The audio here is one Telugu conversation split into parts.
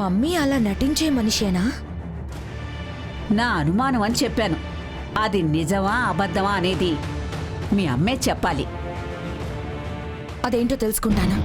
మమ్మీ అలా నటించే మనిషేనా? నా అనుమానం అని చెప్పాను. అది నిజమా అబద్ధమా అనేది మీ అమ్మే చెప్పాలి. అదేంటో తెలుసుకుంటాను.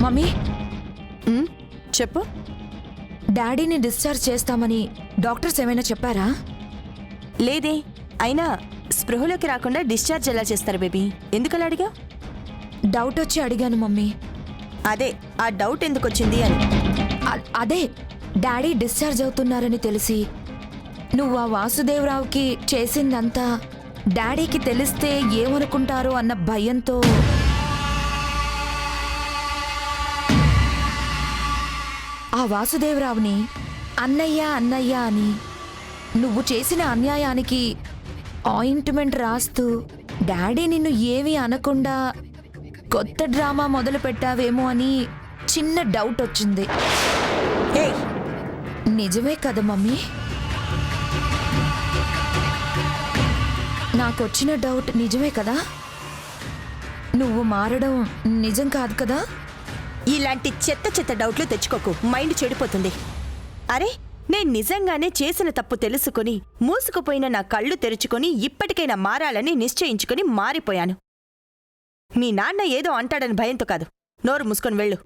మమ్మీ, చెప్పు. డాడీని డిశ్చార్జ్ చేస్తామని డాక్టర్స్ ఏమైనా చెప్పారా? లేదే. అయినా స్పృహలోకి రాకుండా డిశ్చార్జ్ ఎలా చేస్తారు బేబీ? ఎందుకలా అడిగా? డౌట్ వచ్చి అడిగాను మమ్మీ. అదే, ఆ డౌట్ ఎందుకు వచ్చింది అని. అదే, డాడీ డిశ్చార్జ్ అవుతున్నారని తెలిసి నువ్వు ఆ వాసుదేవరావుకి చేసిందంతా డాడీకి తెలిస్తే ఏమనుకుంటారో అన్న భయంతో. ఆ వాసుదేవరావుని అన్నయ్య అన్నయ్య అని నువ్వు చేసిన అన్యాయానికి ఆయింట్మెంట్ రాస్తూ డాడీ నిన్ను ఏమీ అనకుండా కొత్త డ్రామా మొదలు పెట్టావేమో అని చిన్న డౌట్ వచ్చింది. నిజమే కదా మమ్మీ? నాకొచ్చిన డౌట్ నిజమే కదా? నువ్వు మారడం నిజం కాదు కదా? ఇలాంటి చెత్త చెత్త డౌట్లు తెచ్చుకోకు, మైండ్ చెడిపోతుంది. అరే, నేను నిజంగానే చేసిన తప్పు తెలుసుకుని మూసుకుపోయిన నా కళ్ళు తెరుచుకొని ఇప్పటికైనా మారాలని నిశ్చయించుకుని మారిపోయాను. మీ నాన్న ఏదో అంటాడని భయంతో కాదు. నోరు మూసుకొని వెళ్ళు.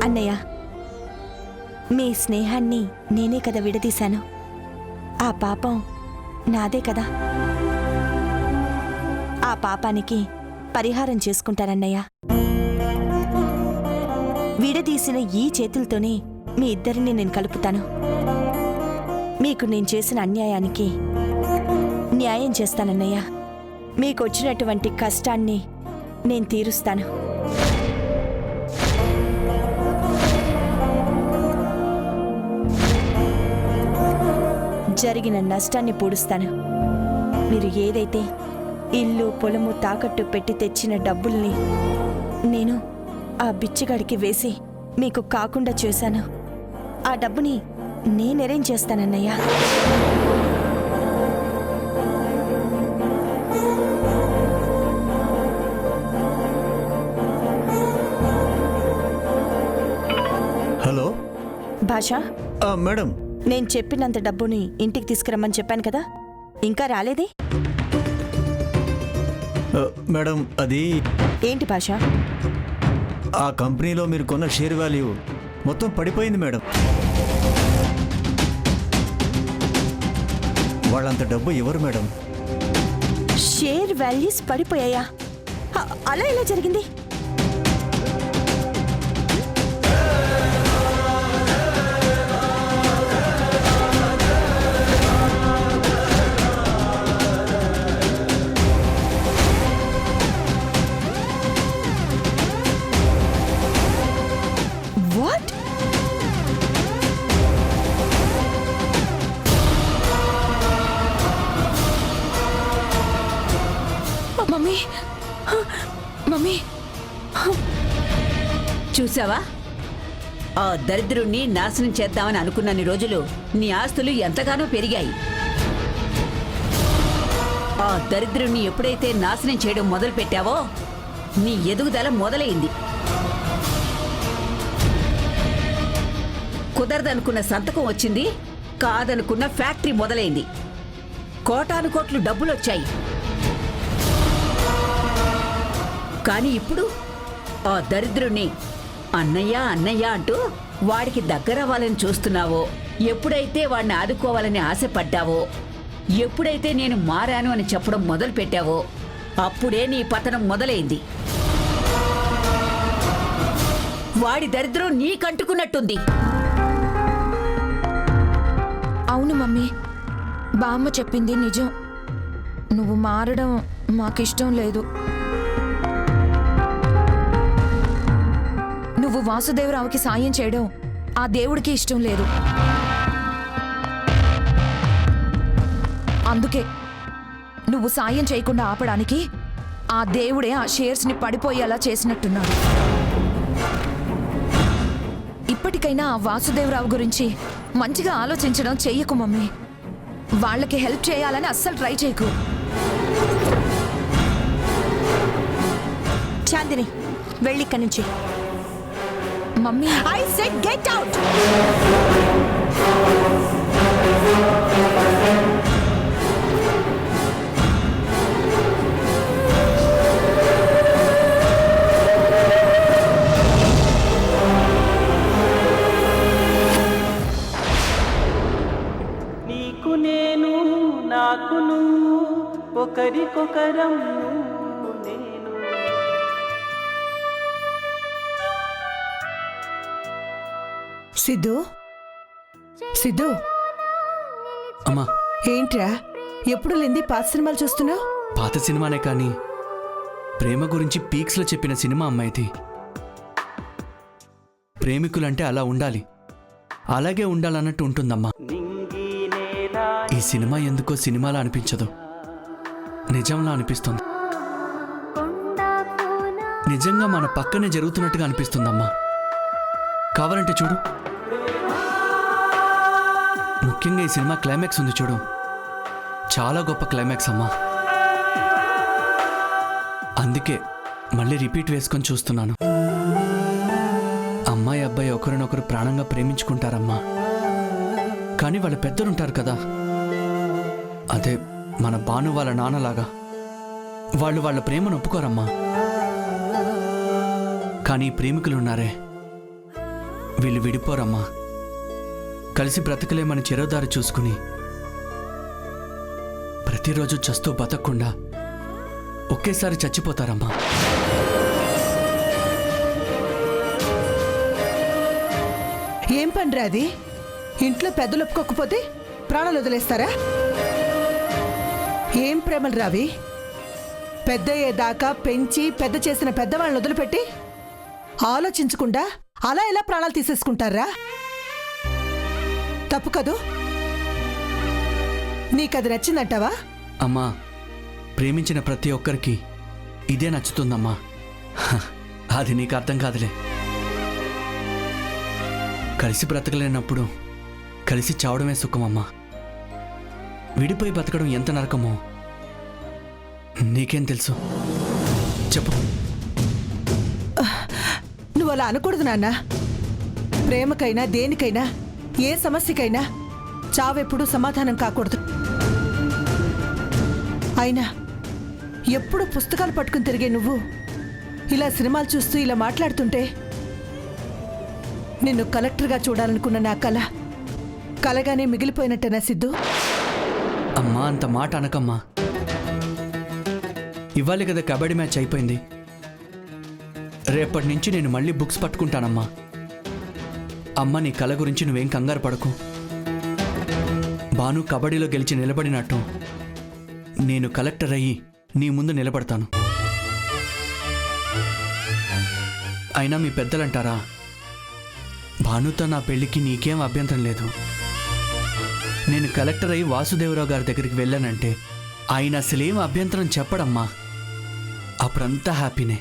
అన్నయ్య, మీ స్నేహాన్ని నేనే కదా విడదీశాను. ఆ పాపం నాదే కదా. ఆ పాపానికి పరిహారం చేసుకుంటానన్నయ్య. విడదీసిన ఈ చేతులతోనే మీ ఇద్దరిని నేను కలుపుతాను. మీకు నేను చేసిన అన్యాయానికి న్యాయం చేస్తానన్నయ్య. మీకొచ్చినటువంటి కష్టాన్ని నేను తీరుస్తాను. జరిగిన నష్టాన్ని పూడుస్తాను. మీరు ఏదైతే ఇల్లు పొలము తాకట్టు పెట్టి తెచ్చిన డబ్బుల్ని నేను ఆ బిచ్చగాడికి వేసి మీకు కాకుండా చేశాను. ఆ డబ్బుని నేను అరేంజ్ చేస్తానన్నయ్యా. హలో భాషా, మేడం, నేను చెప్పినంత డబ్బుని ఇంటికి తీసుకురమ్మని చెప్పాను కదా, ఇంకా రాలేదే? మేడం, అది ఏంటి భాషా? ఆ కంపెనీలో మీరు కొన్న షేర్ వాల్యూ మొత్తం పడిపోయింది మేడం. వాళ్ళంత డబ్బు ఇవ్వరు మేడం. Share values పడిపోయాయా? అలా ఎలా జరిగింది? మమ్మీ, మమ్మీ, చూసావా? ఆ దరిద్రుణ్ణి నాశనం చేద్దామని అనుకున్నన్ని రోజులు నీ ఆస్తులు ఎంతగానో పెరిగాయి. ఆ దరిద్రుణ్ణి ఎప్పుడైతే నాశనం చేయడం మొదలు పెట్టావో నీ ఎదుగుదల మొదలైంది. కుదరదనుకున్న సంతకం వచ్చింది, కాదనుకున్న ఫ్యాక్టరీ మొదలైంది. కోటాను కోట్లు డబ్బులొచ్చాయి. కానీ ఇప్పుడు ఆ దరిద్రుణ్ణి అన్నయ్య అన్నయ్య అంటూ వాడికి దగ్గరవ్వాలని చూస్తున్నావో, ఎప్పుడైతే వాడిని ఆదుకోవాలని ఆశపడ్డావో, ఎప్పుడైతే నేను మారాను అని చెప్పడం మొదలు పెట్టావో అప్పుడే నీ పతనం మొదలైంది. వాడి దరిద్రం నీకంటుకున్నట్టుంది. అవును మమ్మీ, బామ్మ చెప్పింది నిజం. నువ్వు మారడం మాకిష్టం లేదు. నువ్వు వాసుదేవరావుకి సాయం చేయడం ఆ దేవుడికి ఇష్టం లేదు. అందుకే నువ్వు సాయం చేయకుండా ఆపడానికి ఆ దేవుడే ఆ షేర్స్ని పడిపోయేలా చేసినట్టున్నాడు. ఇప్పటికైనా ఆ వాసుదేవరావు గురించి మంచిగా ఆలోచించడం చెయ్యకు మమ్మీ. వాళ్ళకి హెల్ప్ చేయాలని అస్సలు ట్రై చేయకు. చాందిని, వెళ్ళిక్కడి నుంచి. Mummy, I said get out. నీకు నేను, నాకు నువ్వు, ఒకరికొకరం నువ్వు నేను. సిద్ధు, సిద్ధు, అమ్మా, ఏంట్రా ఎప్పుడు లేంది పాత సినిమాలు చూస్తున్నావు? పాత సినిమానే కానీ ప్రేమ గురించి పీక్స్లో చెప్పిన సినిమా అమ్మాయిది. ప్రేమికులంటే అలా ఉండాలి, అలాగే ఉండాలన్నట్టు ఉంటుందమ్మా. ఈ సినిమా ఎందుకో సినిమాలా అనిపించదు, నిజంలా అనిపిస్తుంది. నిజంగా మన పక్కనే జరుగుతున్నట్టుగా అనిపిస్తుందమ్మా. కావాలంటే చూడు, ముఖ్యంగా ఈ సినిమా క్లైమాక్స్ ఉంది చూడు, చాలా గొప్ప క్లైమాక్స్ అమ్మా. అందుకే మళ్ళీ రిపీట్ వేసుకొని చూస్తున్నాను. అమ్మాయి అబ్బాయి ఒకరినొకరు ప్రాణంగా ప్రేమించుకుంటారమ్మా, కానీ వాళ్ళ పెద్దలుంటారు కదా, అదే మన భాను వాళ్ళ నాన్నలాగా, వాళ్ళు వాళ్ళ ప్రేమను ఒప్పుకోరమ్మా. కానీ ప్రేమికులున్నారే, వీళ్ళు విడిపోరమ్మా. కలిసి బ్రతకలేమని చెరోదారి చూసుకుని ప్రతిరోజు చస్తూ బతకకుండా ఒకేసారి చచ్చిపోతారమ్మా. ఏం పనిరా అది? ఇంట్లో పెద్దలు ఒప్పుకోకపోతే ప్రాణాలు వదిలేస్తారా? ఏం ప్రేమలు రావి? పెద్ద అయ్యేదాకా పెంచి పెద్ద చేసిన పెద్దవాళ్ళని వదిలిపెట్టి ఆలోచించకుండా అలా ఎలా ప్రాణాలు తీసేసుకుంటారా? తప్పు కదూ? నీకది నచ్చిందంటావా? అమ్మా, ప్రేమించిన ప్రతి ఒక్కరికి ఇదే నచ్చుతుందమ్మా. హ, అది నీకు అర్థం కాదులే. కలిసి బ్రతకలేనప్పుడు కలిసి చావడమే సుఖమమ్మా. విడిపోయి బతకడం ఎంత నరకమో నీకేం తెలుసు చెప్పు. నువ్వు అలా అనకూడదు నాన్న. ప్రేమకైనా దేనికైనా ఏ సమస్యకైనా చావెప్పుడు సమాధానం కాకూడదు. అయినా ఎప్పుడు పుస్తకాలు పట్టుకుని తిరిగే నువ్వు ఇలా సినిమాలు చూస్తూ ఇలా మాట్లాడుతుంటే నిన్ను కలెక్టర్గా చూడాలనుకున్న నా కల కలగానే మిగిలిపోయినట్టేనా సిద్ధు? అమ్మా, అంత మాట అనకమ్మా. ఇవ్వాలి కదా కబడ్డీ మ్యాచ్ అయిపోయింది. రేపటి నుంచి నేను మళ్ళీ బుక్స్ పట్టుకుంటానమ్మా. అమ్మ, నీ కళ గురించి నువ్వేం కంగారు పడకు. భాను కబడ్డీలో గెలిచి నిలబడినట్టు నేను కలెక్టర్ అయ్యి నీ ముందు నిలబడతాను. అయినా మీ పెద్దలంటారా, భానుతో నా పెళ్లికి నీకేం అభ్యంతరం లేదు. నేను కలెక్టర్ అయ్యి వాసుదేవరావు గారి దగ్గరికి వెళ్ళానంటే ఆయన అసలేం అభ్యంతరం చెప్పడమ్మా. అప్పుడంతా హ్యాపీనే.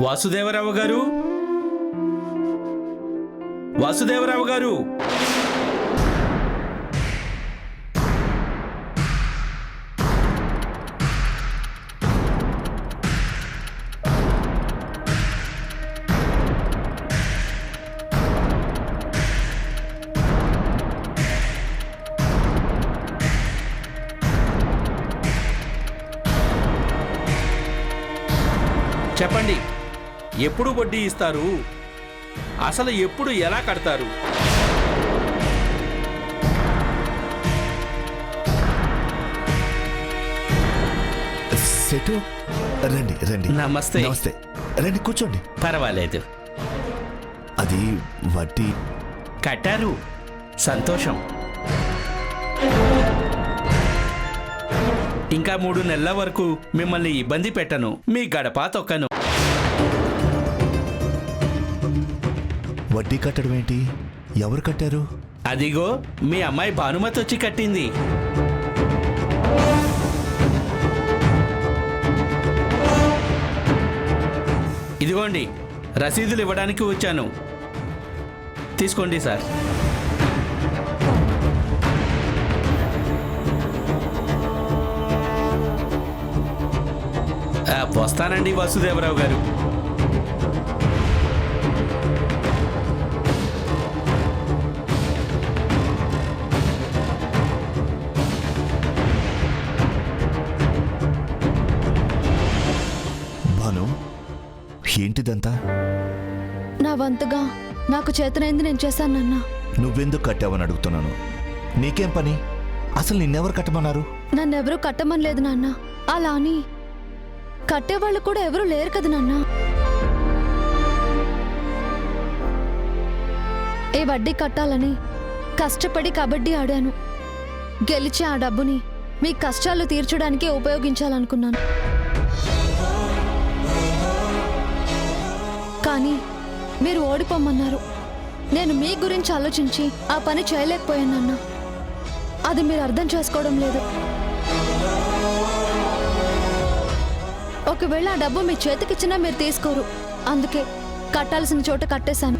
వాసుదేవరావు గారు, వాసుదేవరావు గారు, చెప్పండి, ఎప్పుడు వడ్డీ ఇస్తారు? అసలు ఎప్పుడు ఎలా కడతారు? సెటు రండి రండి. నమస్తే. నమస్తే, రండి కూర్చోండి. పర్వాలేదు. అది వడ్డీ కట్టారు, సంతోషం. ఇంకా 3 నెలల వరకు మిమ్మల్ని ఇబ్బంది పెట్టను, మీ గడప తొక్కను. వడ్డీ కట్టడం ఏంటి? ఎవరు కట్టారు? అదిగో మీ అమ్మాయి భానుమతి వచ్చి కట్టింది. ఇదిగోండి, రసీదులు ఇవ్వడానికి వచ్చాను. తీసుకోండి సార్. వస్తానండి వాసుదేవరావు గారు. భాను, ఏంటిదంతా? నా వంతుగా నాకు చేతనైంది నేను చేశాను నాన్న. నువ్వెందుకు కట్టావని అడుగుతున్నాను. నీకేం పని? అసలు నిన్నెవరు కట్టమన్నారు? నన్నెవరూ కట్టమని లేదు నాన్న. అలా అని కట్టేవాళ్ళు కూడా ఎవరూ లేరు కదా నాన్న. ఏ వడ్డీ కట్టాలని కష్టపడి కబడ్డీ ఆడాను. గెలిచి ఆ డబ్బుని మీ కష్టాలు తీర్చడానికి ఉపయోగించాలనుకున్నాను. కానీ మీరు ఓడిపోమన్నారు. నేను మీ గురించి ఆలోచించి ఆ పని చేయలేకపోయాను నాన్న. అది మీరు అర్థం చేసుకోవడం లేదు. ఒకవేళ ఆ డబ్బు మీ చేతికిచ్చినా మీరు తీసుకోరు. అందుకే కట్టాల్సిన చోట కట్టేశాను.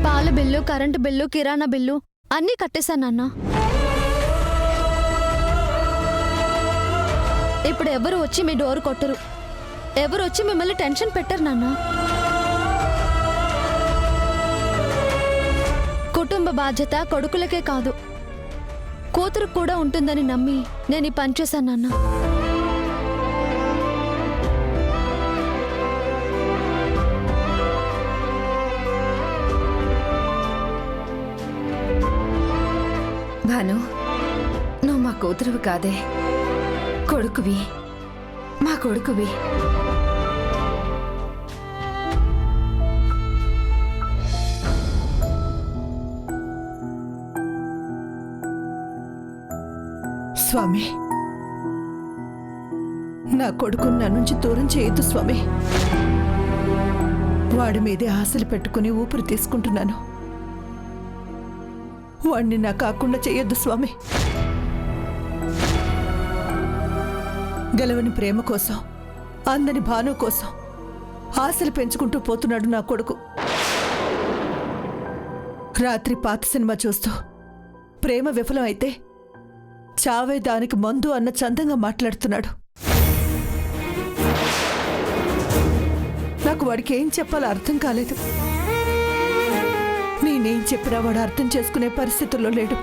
పాల బిల్లు, కరెంటు బిల్లు, కిరాణా బిల్లు అన్నీ కట్టేశాను నాన్న. ఇప్పుడు ఎవరు వచ్చి మీ డోర్ కొట్టరు. ఎవరు వచ్చి మిమ్మల్ని టెన్షన్ పెట్టరు నాన్న. కుటుంబ బాధ్యత కొడుకులకే కాదు, కూతురు కూడా ఉంటుందని నమ్మి నేను ఈ పని చేశాను నాన్న. భాను, నువ్వు మా కూతురువి కాదే, కొడుకువి, మా కొడుకువి. స్వామి, నా కొడుకుని నా నుంచి దూరం చేయొద్దు స్వామి. వాడి మీదే ఆశలు పెట్టుకుని ఊపిరి తీసుకుంటున్నాను. వాడిని నా కాకుండా చేయొద్దు స్వామి. గెలవని ప్రేమ కోసం, అందని భాను కోసం ఆశలు పెంచుకుంటూ పోతున్నాడు నా కొడుకు. రాత్రి పాత సినిమా చూస్తూ ప్రేమ విఫలం అయితే చావే దానికి మందు అన్న చందంగా మాట్లాడుతున్నాడు. నాకు వాడికి ఏం చెప్పాలో అర్థం కాలేదు. నేనేం చెప్పినా వాడు అర్థం చేసుకునే పరిస్థితుల్లో లేడు.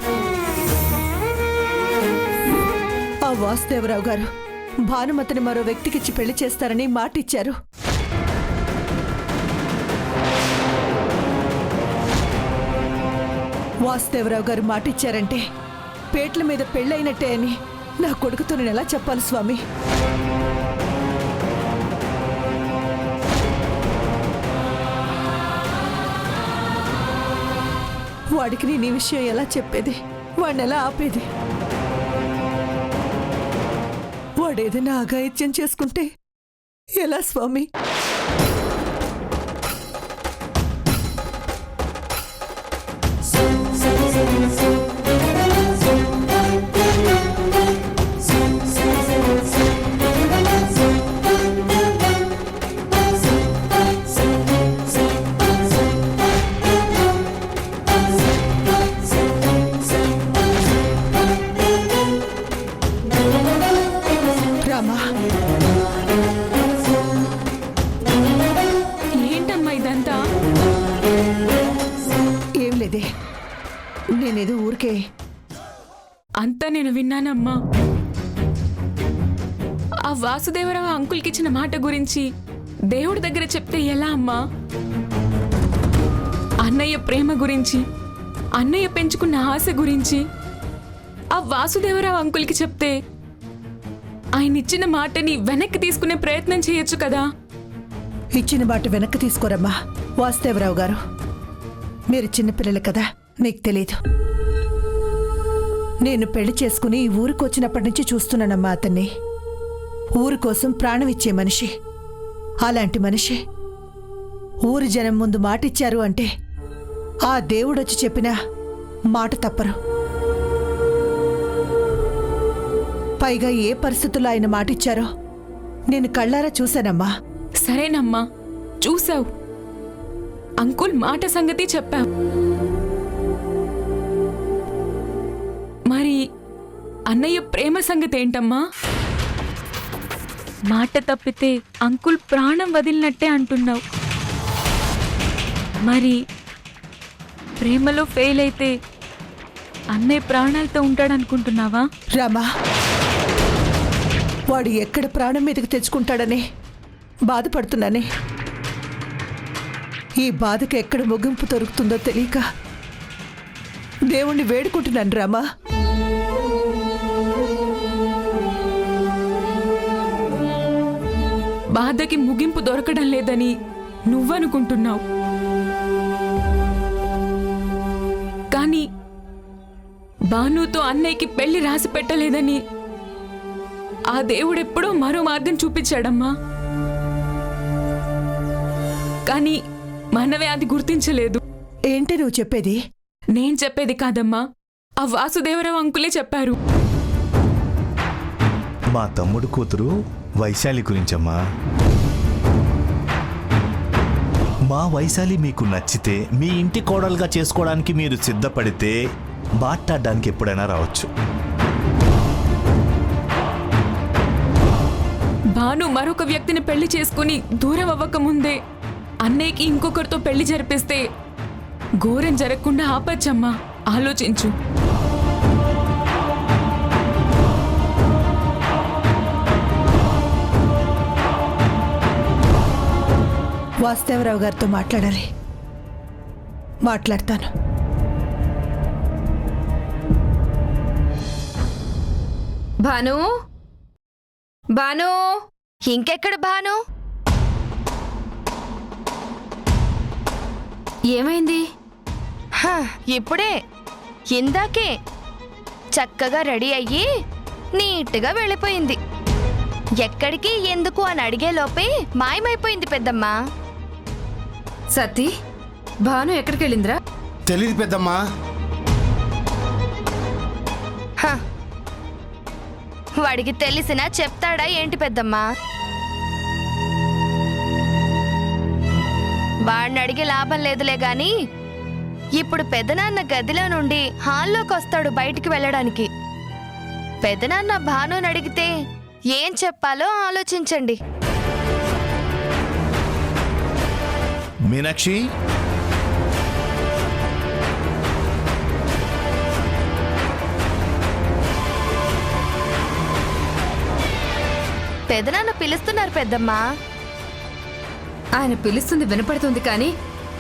ఆ వాసుదేవరావు గారు భానుమతిని మరో వ్యక్తికిచ్చి పెళ్లి చేస్తారని మాటిచ్చారు. వాసుదేవరావు గారు మాటిచ్చారంటే పేట్ల మీద పెళ్ళైనట్టే అని నా కొడుకుతో నేను ఎలా చెప్పాలి స్వామి? వాడికి నేను ఈ విషయం ఎలా చెప్పేది? వాడిని ఎలా ఆపేది? వాడేదైనా అఘాయిత్యం చేసుకుంటే ఎలా స్వామి? ఏదో ఊరికే అంతా నేను విన్నానమ్మా. ఆ వాసుదేవరావు అంకుల్కి ఇచ్చిన మాట గురించి దేవుడి దగ్గర చెప్తే ఎలా అమ్మా? అన్నయ్య ప్రేమ గురించి, అన్నయ్య పెంచుకున్న ఆశ గురించి ఆ వాసుదేవరావు అంకుల్కి చెప్తే ఆయన ఇచ్చిన మాటని వెనక్కి తీసుకునే ప్రయత్నం చేయొచ్చు కదా. ఇచ్చిన మాట వెనక్కి తీసుకోరమ్మా వాసుదేవరావు గారు. మీరు చిన్నపిల్లలు కదా, మీకు తెలీదు. నేను పెళ్లి చేసుకుని ఈ ఊరికి వచ్చినప్పటి నుంచి చూస్తున్నానమ్మా అతన్ని. ఊరి కోసం ప్రాణం ఇచ్చే మనిషి. అలాంటి మనిషి ఊరి జనం ముందు మాటిచ్చారు అంటే ఆ దేవుడొచ్చి చెప్పినా మాట తప్పరు. పైగా ఏ పరిస్థితుల్లో ఆయన మాటిచ్చారో నేను కళ్ళారా చూశానమ్మా. సరేనమ్మా, చూసావు. అంకుల్ మాట సంగతి చెప్పావు. మరి అన్నయ్య ప్రేమ సంగతి ఏంటమ్మా? మాట తప్పితే అంకుల్ ప్రాణం వదిలినట్టే అంటున్నావు. మరి ప్రేమలో ఫెయిల్ అయితే అన్నయ్య ప్రాణాలతో ఉంటాడనుకుంటున్నావా? రామా, వాడు ఎక్కడ ప్రాణం మీదకి తెచ్చుకుంటాడని బాధపడుతున్నానే. ఈ బాధకు ఎక్కడ ముగింపు దొరుకుతుందో తెలియక దేవుణ్ణి వేడుకుంటున్నాను రామా. బాధకి ముగింపు దొరకడం లేదని నువ్వనుకుంటున్నావు. కానీ భానుతో అన్నయ్యకి పెళ్లి రాసి పెట్టలేదని ఆ దేవుడెప్పుడో మరో మార్గం చూపించాడమ్మా. కానీ మనమే అది గుర్తించలేదు. ఏంటి నువ్వు చెప్పేది? నేను చెప్పేది కాదమ్మా, ఆ వాసుదేవరావు అంకులే చెప్పారు. మా తమ్ముడు కూతురు వైశాలి గురించమ్మా. మా వైశాలి మీకు నచ్చితే, మీ ఇంటి కోడలుగా చేసుకోవడానికి మీరు సిద్ధపడితే మాట్లాడడానికి ఎప్పుడైనా రావచ్చు. భాను మరొక వ్యక్తిని పెళ్లి చేసుకుని దూరం అవ్వకముందే అన్నయ్యకి ఇంకొకరితో పెళ్లి జరిపిస్తే ఘోరం జరగకుండా ఆపచ్చమ్మా. ఆలోచించు. వాసుదేవరావు గారితో మాట్లాడాలి. మాట్లాడతాను. భాను, భాను, ఇంకెక్కడ భాను? ఏమైంది? ఇప్పుడే ఇందాకే చక్కగా రెడీ అయ్యి నీట్గా వెళ్ళిపోయింది. ఎక్కడికి ఎందుకు అని అడిగేలోపే మాయమైపోయింది పెద్దమ్మా. సతీ, భాను ఎక్కడికి వెళ్ళిందిరా? తెలీదు పెద్దమ్మా. వాడికి తెలిసినా చెప్తాడా ఏంటి పెద్దమ్మా? వాడిని అడిగే లాభం లేదులే గాని ఇప్పుడు పెదనాన్న గదిలో నుండి హాల్లోకి వస్తాడు బయటికి వెళ్ళడానికి. పెదనాన్న భానుని అడిగితే ఏం చెప్పాలో ఆలోచించండి. మీనాక్షి, పెదనాన్న పిలుస్తున్నారు పెద్దమ్మా. ఆయన పిలుస్తుంది వినపడుతుంది కానీ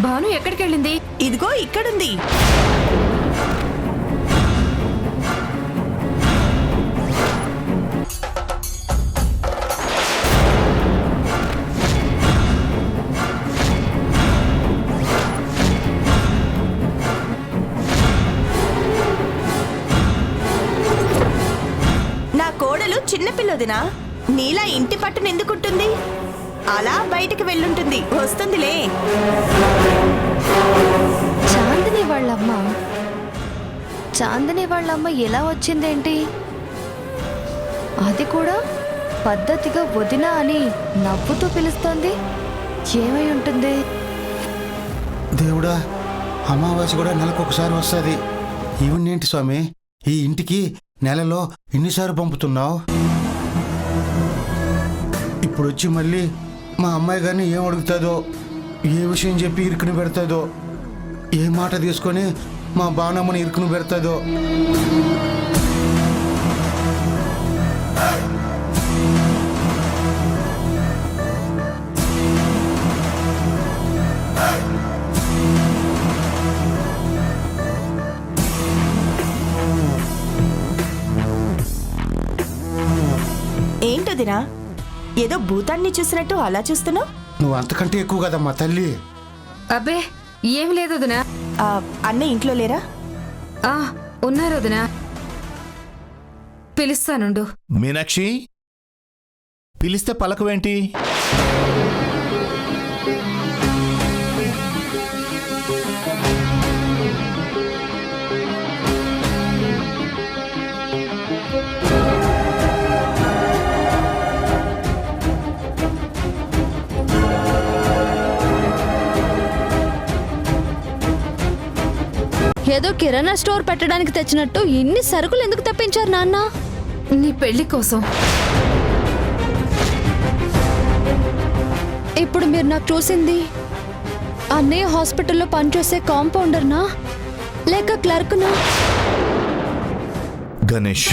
భాను ఎక్కడికి వెళ్ళింది? ఇదిగో ఇక్కడుంది. నా కోడలు చిన్నపిల్లదినా, నీలా ఇంటి పట్టున ఎందుకుంటుంది? అలా బయటికి వెళ్ళుంటుంది. వస్తుందిలే. చాందిని వాళ్ళమ్మ ఎలా వచ్చిందేంటి? అది కూడా పద్ధతిగా వదినా అని నవ్వుతూ పిలుస్తోంది. ఏమై ఉంటుంది? దేవుడా, అమావాస్య కూడా నెలకొకసారి వస్తుంది. ఈవెనేంటి స్వామి, ఈ ఇంటికి నెలలో ఇన్నిసార్లు పంపుతున్నావు? ఇప్పుడు వచ్చి మళ్ళీ మా అమ్మాయి గారిని ఏం అడుగుతుందో, ఏ విషయం చెప్పి ఇరుకుని పెడుతుందో, ఏ మాట తీసుకొని మా బాణమ్మని ఇరుకును పెడతాదో. ఏంటదినా ఏదో భూతాన్ని చూసినట్టు అలా చూస్తున్నావు? నువ్వు అంతకంటే ఎక్కువ కదమ్మా తల్లి. అబ్బే ఏం లేదు వదినా. అన్నయ్య ఇంట్లో లేరా? ఉన్నారు వదినా, పిలుస్తానుండు. మీనాక్షి, పిలిస్తే పలకవేంటి? ఏదో కిరాణా స్టోర్ పెట్టడానికి తెచ్చినట్టు ఇన్ని సరుకులు ఎందుకు తెప్పించారు నాన్న? నీ పెళ్లి కోసం. ఇప్పుడు మీరు నాకు చూసింది అన్నయ్య హాస్పిటల్లో పనిచేసే కాంపౌండర్నా లేక క్లర్క్నా? గణేష్,